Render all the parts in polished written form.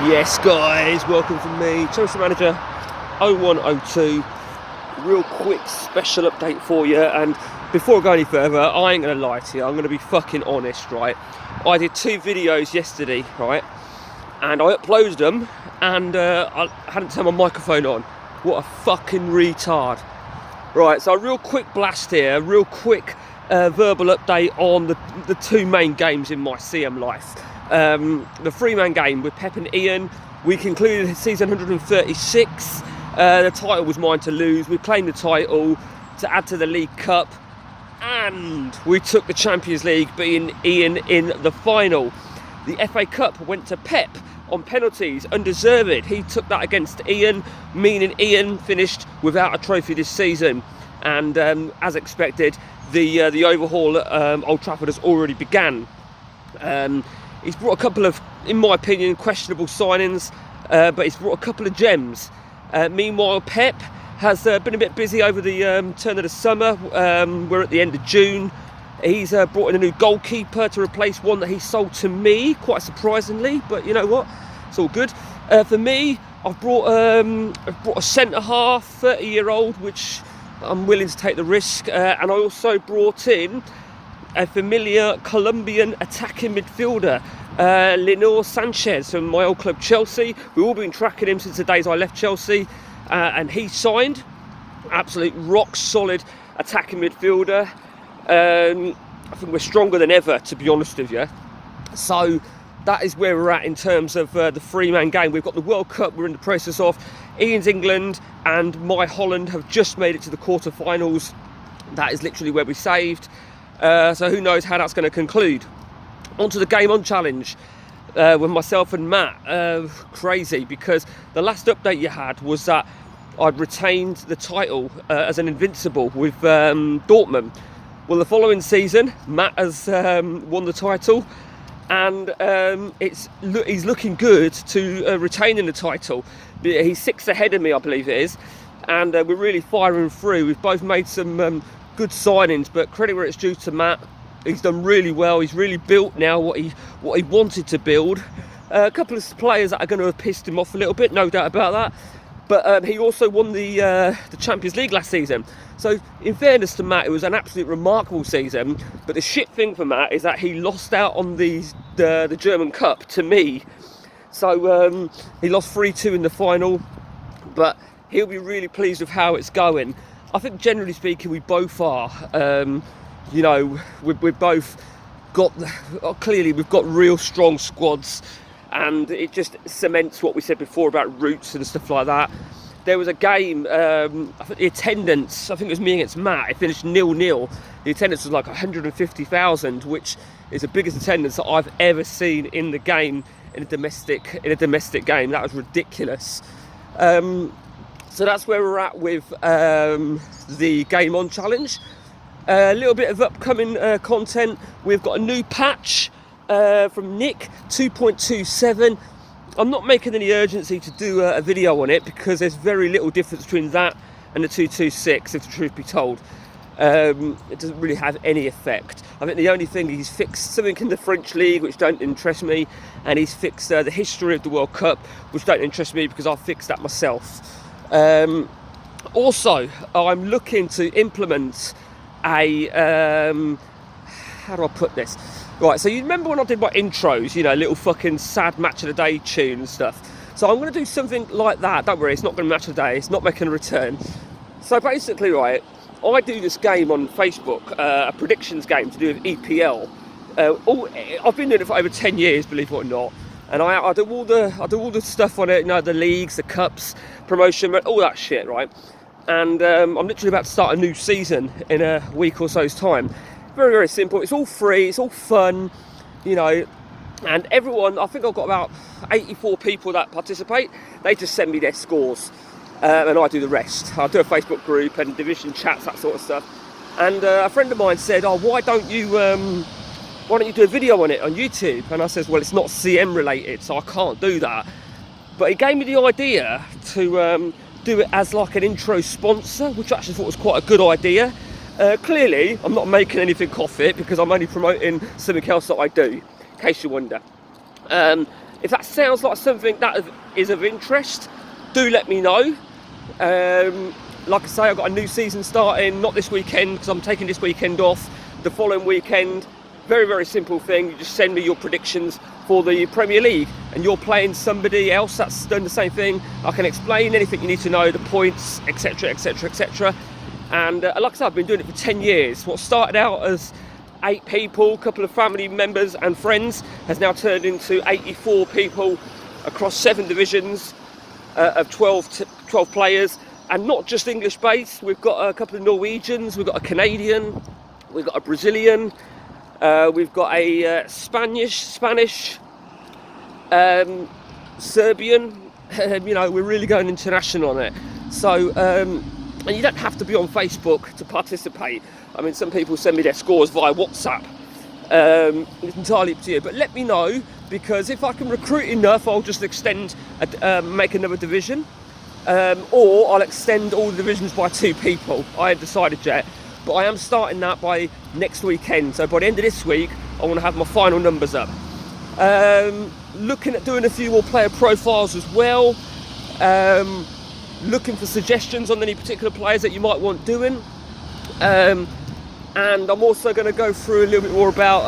Yes guys, welcome from me, Chelsea Manager 0102. Real quick special update for you, and before I go any further, I ain't going to lie to you, I'm going to be fucking honest, right? I did 2 videos yesterday, right? And I uploaded them, and I hadn't turned my microphone on. What a fucking retard. Right, so a real quick blast here, a real quick verbal update on the 2 main games in my CM life. The 3-man game with Pep and Ian, we concluded season 136. The title was mine to lose. We claimed the title to add to the League Cup, and we took the Champions League, beating Ian in the final. The FA Cup went to Pep on penalties, undeserved. He took that against Ian, meaning Ian finished without a trophy this season. And as expected, the overhaul at Old Trafford has already began. He's brought a couple of, in my opinion, questionable signings, but he's brought a couple of gems. Meanwhile, Pep has been a bit busy over the turn of the summer. We're at the end of June. He's brought in a new goalkeeper to replace one that he sold to me, quite surprisingly, but you know what? It's all good. For me, I've brought a centre-half, 30-year-old, which I'm willing to take the risk, and I also brought in a familiar Colombian attacking midfielder, Lionel Sanchez from my old club Chelsea. We've all been tracking him since the days I left Chelsea, and he signed. Absolute rock solid attacking midfielder. I think we're stronger than ever, to be honest with you. So that is where we're at in terms of the 3-man game. We've got the World Cup we're in the process of. Ian's England and my Holland have just made it to the quarter-finals. That is literally where we saved. So who knows how that's going to conclude. Onto the Game On Challenge with myself and Matt. Crazy, because the last update you had was that I'd retained the title as an invincible with Dortmund. Well, the following season, Matt has won the title, and he's looking good to retaining the title. He's 6 ahead of me, I believe it is, and we're really firing through. We've both made some good signings, but credit where it's due to Matt. He's done really well. He's really built now what he wanted to build. A couple of players that are going to have pissed him off a little bit, no doubt about that. But he also won the Champions League last season. So in fairness to Matt, it was an absolute remarkable season. But the shit thing for Matt is that he lost out on the German Cup to me. So he lost 3-2 in the final. But he'll be really pleased with how it's going. I think generally speaking, we both are. You know, we've both got, clearly we've got real strong squads, and it just cements what we said before about roots and stuff like that. There was a game, I think the attendance, I think it was me against Matt, it finished 0-0. The attendance was like 150,000, which is the biggest attendance that I've ever seen in the game, in a domestic game. That was ridiculous. So that's where we're at with the Game On Challenge. A little bit of upcoming content. We've got a new patch from Nick, 2.27. I'm not making any urgency to do a video on it because there's very little difference between that and the 2.26, if the truth be told. It doesn't really have any effect. I think the only thing, he's fixed something in the French League which don't interest me, and he's fixed the history of the World Cup, which don't interest me because I've fixed that myself. Also, I'm looking to implement a how do I put this? Right, so you remember when I did my intros, you know, little fucking sad match of the day tune and stuff. So I'm going to do something like that. Don't worry, it's not going to match of the day. It's not making a return. So basically, right, I do this game on Facebook, a predictions game to do with EPL. I've been doing it for over 10 years, believe it or not. And I do all the stuff on it, you know, the leagues, the cups, promotion, all that shit, right? And I'm literally about to start a new season in a week or so's time. Very, very simple. It's all free. It's all fun, you know. And everyone, I think I've got about 84 people that participate. They just send me their scores, and I do the rest. I do a Facebook group and division chats, that sort of stuff. And a friend of mine said, "Oh, why don't you do a video on it on YouTube?" And I says, "Well, it's not CM related, so I can't do that." But he gave me the idea to do it as like an intro sponsor, which I actually thought was quite a good idea. Clearly, I'm not making anything off it because I'm only promoting something else that I do, in case you wonder. If that sounds like something that is of interest, do let me know. Like I say, I've got a new season starting, not this weekend because I'm taking this weekend off. The following weekend, very, very simple thing. You just send me your predictions for the Premier League, and you're playing somebody else that's done the same thing. I can explain anything you need to know, the points, etc, etc, etc. And like I said, I've been doing it for 10 years. What started out as 8 people, a couple of family members and friends, has now turned into 84 people across 7 divisions of 12 players, and not just English based. We've got a couple of Norwegians, we've got a Canadian, we've got a Brazilian, we've got a Spanish, Serbian. You know, we're really going international on it. So, and you don't have to be on Facebook to participate. I mean, some people send me their scores via WhatsApp. It's entirely up to you. But let me know, because if I can recruit enough, I'll just extend, make another division. Or I'll extend all the divisions by 2 people. I haven't decided yet. But I am starting that by next weekend. So by the end of this week, I want to have my final numbers up. Looking at doing a few more player profiles as well. Looking for suggestions on any particular players that you might want doing. And I'm also going to go through a little bit more about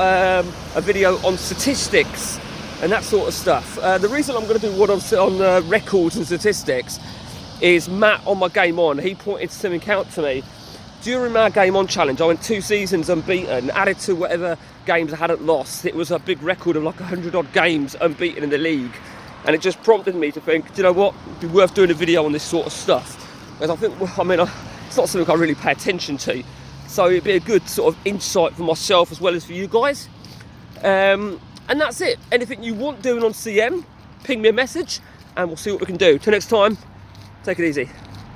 a video on statistics and that sort of stuff. The reason I'm going to do one on records and statistics is Matt on my Game On. He pointed something out to me. During my Game On challenge, I went 2 seasons unbeaten, added to whatever games I hadn't lost. It was a big record of like 100 odd games unbeaten in the league. And it just prompted me to think, do you know what, it'd be worth doing a video on this sort of stuff. Because I think, well, I mean, it's not something I really pay attention to. So it'd be a good sort of insight for myself as well as for you guys. And that's it. Anything you want doing on CM, ping me a message and we'll see what we can do. Till next time, take it easy.